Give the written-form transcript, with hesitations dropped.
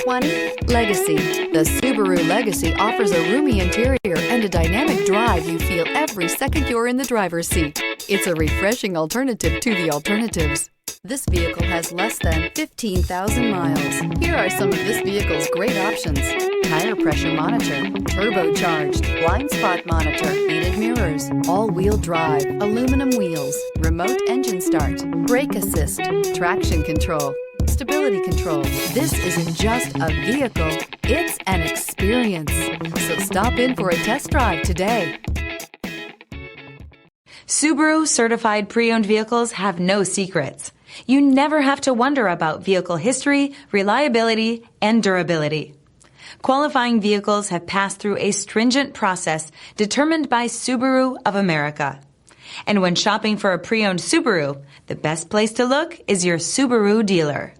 2020 Legacy. The Subaru Legacy offers a roomy interior and a dynamic drive you feel every second you're in the driver's seat. It's a refreshing alternative to the alternatives. This vehicle has less than 15,000 miles. Here are some of this vehicle's great options: tire pressure monitor, turbocharged, blind spot monitor, heated mirrors, all-wheel drive, aluminum wheels, remote engine start, brake assist, traction control, stability control. This isn't just a vehicle, it's an experience. So stop in for a test drive today. Subaru certified pre-owned vehicles have no secrets. You never have to wonder about vehicle history, reliability, and durability. Qualifying vehicles have passed through a stringent process determined by Subaru of America. And when shopping for a pre-owned Subaru, the best place to look is your Subaru dealer.